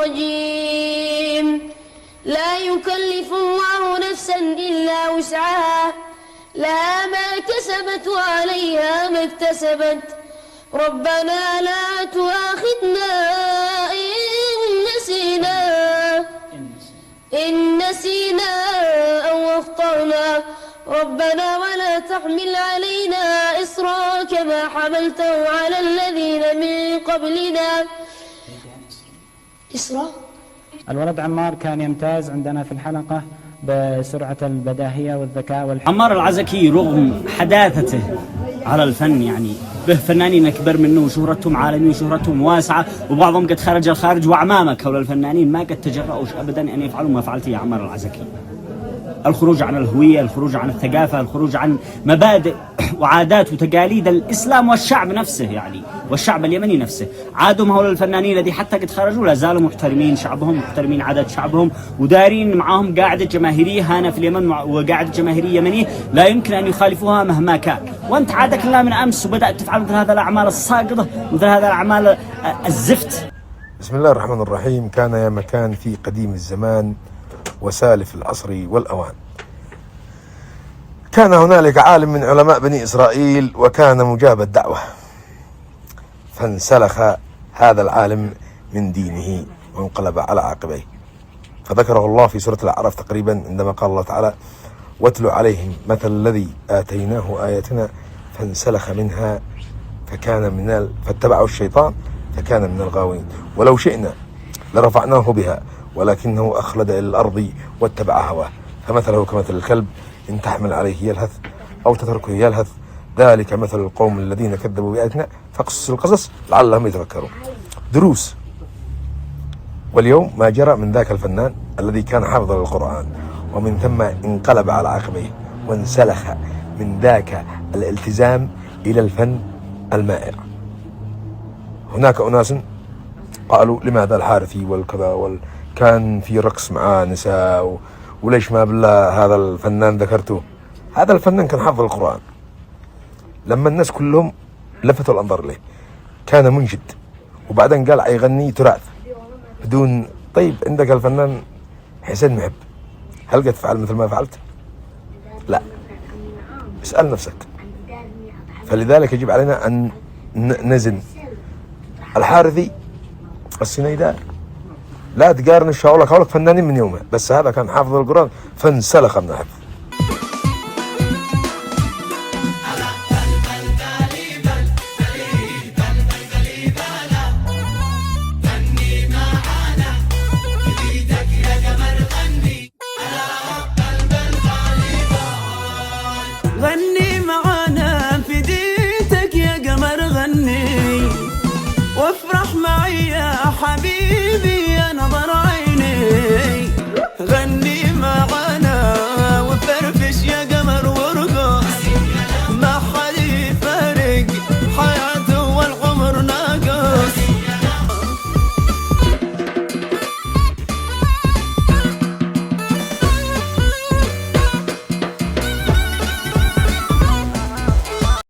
الرجيم. لا يكلف الله نفسا إلا وسعها، لها ما كسبت وعليها ما اكتسبت. ربنا لا تؤاخذنا إن نسينا أو أخطأنا. ربنا ولا تحمل علينا إصرا كما حملته على الذين من قبلنا. إصرا. الولد عمار كان يمتاز عندنا في الحلقة بسرعة البداهية والذكاء عمار العزكي رغم حداثته على الفن يعني به فنانين أكبر منه وشهرتهم عالمية وشهرتهم واسعة، وبعضهم قد خرج الخارج، وأعمامك هؤلاء الفنانين ما قد تجرؤوا أبدا أن يفعلوا ما فعلت يا عمار العزكي. الخروج عن الهوية، الخروج عن الثقافة، الخروج عن مبادئ وعادات وتقاليد الإسلام والشعب نفسه يعني، والشعب اليمني نفسه. عادهم هؤلاء الفنانين الذي حتى قد خرجوا لا زالوا محترمين شعبهم، محترمين عادات شعبهم، ودارين معهم قاعدة جماهيرية هنا في اليمن، وقاعدة جماهيرية يمنية لا يمكن أن يخالفوها مهما كان. وأنت عادك الله من أمس وبدأت تفعل مثل هذا الأعمال الساقطة، مثل هذا الأعمال الزفت. بسم الله الرحمن الرحيم. كان يا مكان في قديم الزمان وسالف العصر والأوان، كان هنالك عالم من علماء بني إسرائيل وكان مجاب الدعوة، فانسلخ هذا العالم من دينه وانقلب على عقبيه، فذكره الله في سورة الأعراف تقريبا عندما قال الله تعالى: واتل عليهم مثل الذي آتيناه آياتنا فانسلخ منها فاتبعه الشيطان فكان من الغاوين، ولو شئنا لرفعناه بها ولكنه أخلد إلى الأرض واتبع هواه، فمثله كمثل الكلب إن تحمل عليه يلهث أو تتركه يلهث، ذلك مثل القوم الذين كذبوا بآياتنا فاقصص القصص لعلهم يتفكرون. دروس. واليوم ما جرى من ذاك الفنان الذي كان حافظا للقرآن، ومن ثم انقلب على عقبيه وانسلخ من ذاك الالتزام إلى الفن المائع. هناك أناس قالوا لماذا الحارثي والكذا كان في رقص مع نساء وليش ما بالله هذا الفنان ذكرته؟ هذا الفنان كان حافظ القرآن، لما الناس كلهم لفتوا الأنظار له كان منجد، وبعدين قال يغني تراث بدون. طيب عندك الفنان حسين محب، هل قد تفعل مثل ما فعلت؟ لا، اسأل نفسك. فلذلك يجب علينا أن نزن. الحارثي السنيدار لا تقارن الشاولك، هؤلاء فنانين من يومه، بس هذا كان حافظ القرآن فانسلخ من الحفظ.